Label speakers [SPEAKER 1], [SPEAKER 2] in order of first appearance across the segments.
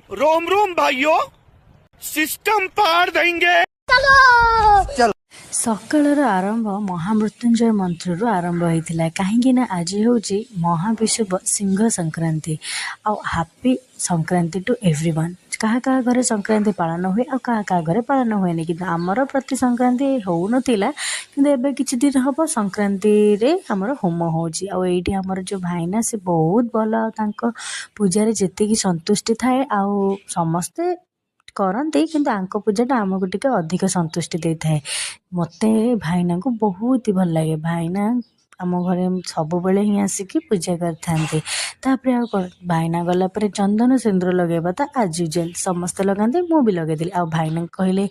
[SPEAKER 1] रोम रोम भाइयों, सिस्टम पार देंगे।
[SPEAKER 2] ସକାଳର ଆରମ୍ଭ ମହାମୃତ୍ୟୁଞ୍ଜୟ ମନ୍ତ୍ରରୁ ଆରମ୍ଭ ହୋଇଥିଲା। କାହିଁକିନା ଆଜି ହେଉଛି ମହାବିଷୁବ ସିଂହ ସଂକ୍ରାନ୍ତି। ଆଉ ହାପି ସଂକ୍ରାନ୍ତି ଟୁ ଏଭ୍ରିୱାନ୍। କାହା କାହା ଘରେ ସଂକ୍ରାନ୍ତି ପାଳନ ହୁଏ ଆଉ କାହା କାହା ଘରେ ପାଳନ ହୁଏନି, କିନ୍ତୁ ଆମର ପ୍ରତି ସଂକ୍ରାନ୍ତି ହେଉନଥିଲା, କିନ୍ତୁ ଏବେ କିଛି ଦିନ ହେବ ସଂକ୍ରାନ୍ତିରେ ଆମର ହୋମ ହେଉଛି। ଆଉ ଏଇଠି ଆମର ଯେଉଁ ଭାଇନା ସେ ବହୁତ ଭଲ, ଆଉ ତାଙ୍କ ପୂଜାରେ ଯେତିକି ସନ୍ତୁଷ୍ଟି ଥାଏ ଆଉ ସମସ୍ତେ କରନ୍ତି, କିନ୍ତୁ ଆଙ୍କ ପୂଜାଟା ଆମକୁ ଟିକେ ଅଧିକ ସନ୍ତୁଷ୍ଟି ଦେଇଥାଏ। ମୋତେ ଭାଇନାଙ୍କୁ ବହୁତ ହି ଭଲ ଲାଗେ। ଭାଇନା ଆମ ଘରେ ସବୁବେଳେ ହିଁ ଆସିକି ପୂଜା କରିଥାନ୍ତି। ତାପରେ ଆଉ କ'ଣ, ଭାଇନା ଗଲା ପରେ ଚନ୍ଦନ ସିନ୍ଦୁର ଲଗାଇବା ତ ଆଜ୍ ୟୁଜୁଆଲ୍ ସମସ୍ତେ ଲଗାନ୍ତି, ମୁଁ ବି ଲଗାଇଥିଲି। ଆଉ ଭାଇନାଙ୍କୁ କହିଲେ,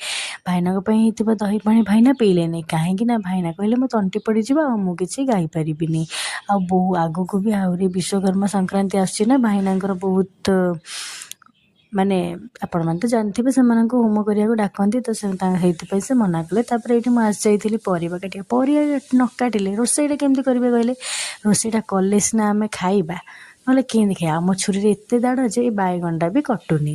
[SPEAKER 2] ଭାଇନାଙ୍କ ପାଇଁ ହେଇଥିବା ଦହି ପାଣି ଭାଇନା ପିଇଲେନି, କାହିଁକି ନା ଭାଇନା କହିଲେ ମୋ ତଣ୍ଟି ପଡ଼ିଯିବ ଆଉ ମୁଁ କିଛି ଗାଇପାରିବିନି। ଆଉ ବହୁ ଆଗକୁ ବି ଆହୁରି ବିଶ୍ୱକର୍ମା ସଂକ୍ରାନ୍ତି ଆସୁଛି ନା, ଭାଇନାଙ୍କର ବହୁତ ମାନେ ଆପଣମାନେ ତ ଜାଣିଥିବେ ସେମାନଙ୍କୁ ହୋମ କରିବାକୁ ଡାକନ୍ତି, ତ ସେଇଥିପାଇଁ ସେ ମନା କଲେ। ତାପରେ ଏଇଠି ମୁଁ ଆସିଯାଇଥିଲି ପରିବା କାଟିବା। ପରିବା ନ କାଟିଲେ ରୋଷେଇଟା କେମିତି କରିବେ କହିଲେ? ରୋଷେଇଟା କଲେ ସିନା ଆମେ ଖାଇବା, ନହେଲେ କେମିତି ଖାଇବା? ଆମ ଛୁରୀରେ ଏତେ ଦାଢ଼ ଯେ ଏ ବାଇଗଣଟା ବି କଟୁନି।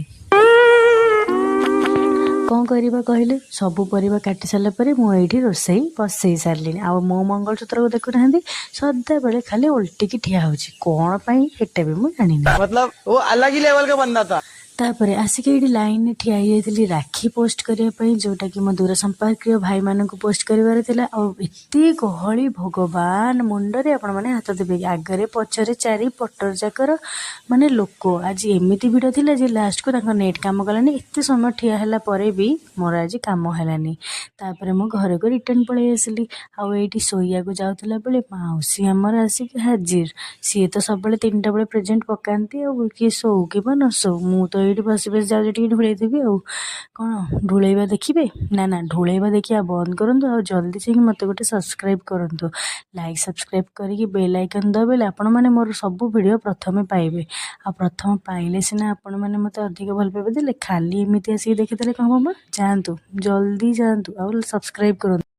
[SPEAKER 2] କ'ଣ କରିବା କହିଲେ? ସବୁ ପରିବା କାଟି ସାରିଲା ପରେ ମୁଁ ଏଇଠି ରୋଷେଇ ବସେଇ ସାରିଲିଣି। ଆଉ ମୋ ମଙ୍ଗଳସୂତ୍ରକୁ ଦେଖୁନାହାନ୍ତି, ସଦାବେଳେ ଖାଲି ଓଲଟିକି ଠିଆ ହେଉଛି। କ'ଣ ପାଇଁ ଏଟା ବି ମୁଁ ଜାଣିନି।
[SPEAKER 1] मतलब वो अलग ही लेवल का बंदा था।
[SPEAKER 2] ତାପରେ ଆସିକି ଏଇଠି ଲାଇନରେ ଠିଆ ହେଇଯାଇଥିଲି ରାକ୍ଷୀ ପୋଷ୍ଟ କରିବା ପାଇଁ, ଯେଉଁଟାକି ମୋ ଦୂର ସମ୍ପର୍କୀୟ ଭାଇମାନଙ୍କୁ ପୋଷ୍ଟ କରିବାର ଥିଲା। ଆଉ ଏତେ ଗହଳି ଭଗବାନ, ମୁଣ୍ଡରେ ଆପଣମାନେ ହାତ ଦେବେ। ଆଗରେ ପଛରେ ଚାରିପଟ ଯାକର ମାନେ ଲୋକ। ଆଜି ଏମିତି ଭିଡ଼ ଥିଲା ଯେ ଲାଷ୍ଟକୁ ତାଙ୍କ ନେଟ୍ କାମ କଲାନି। ଏତେ ସମୟ ଠିଆ ହେଲା ପରେ ବି ମୋର ଆଜି କାମ ହେଲାନି। ତାପରେ ମୁଁ ଘରକୁ ରିଟର୍ନ ପଳେଇ ଆସିଲି। ଆଉ ଏଇଠି ଶୋଇବାକୁ ଯାଉଥିଲା ବେଳେ ମାଉସୀ ଆମର ଆସିକି ହାଜିର। ସିଏ ତ ସବୁବେଳେ 3ଟା ବେଳେ ପ୍ରେଜେଣ୍ଟ ପକାନ୍ତି, ଆଉ କିଏ ଶୋଉ କିମ୍ବା ନ ଶୋଉ, ମୁଁ ତ ଏଇଠି ବସି ବସି ଯାଉଛି ଟିକେ ଢୁଳେଇ ଦେବି। ଆଉ କ'ଣ ଢୁଳେଇବା ଦେଖିବେ? ନା ନା, ଢୁଳେଇବା ଦେଖିବା ବନ୍ଦ କରନ୍ତୁ। ଆଉ ଜଲ୍ଦି ଯାଇକି ମୋତେ ଗୋଟେ ସବସ୍କ୍ରାଇବ୍ କରନ୍ତୁ। ଲାଇକ୍ ସବସ୍କ୍ରାଇବ୍ କରିକି ବେଲ୍ ଆଇକନ୍ ଦବାଇଲେ ଆପଣମାନେ ମୋର ସବୁ ଭିଡ଼ିଓ ପ୍ରଥମେ ପାଇବେ। ଆଉ ପ୍ରଥମ ପାଇଲେ ସିନା ଆପଣମାନେ ମୋତେ ଅଧିକ ଭଲ ପାଇବେ ଦେଲେ, ଖାଲି ଏମିତି ଆସିକି ଦେଖିଦେଲେ କ'ଣ ହେବ? ଯାଆନ୍ତୁ, ଜଲ୍ଦି ଯାଆନ୍ତୁ ଆଉ ସବସ୍କ୍ରାଇବ୍ କରନ୍ତୁ।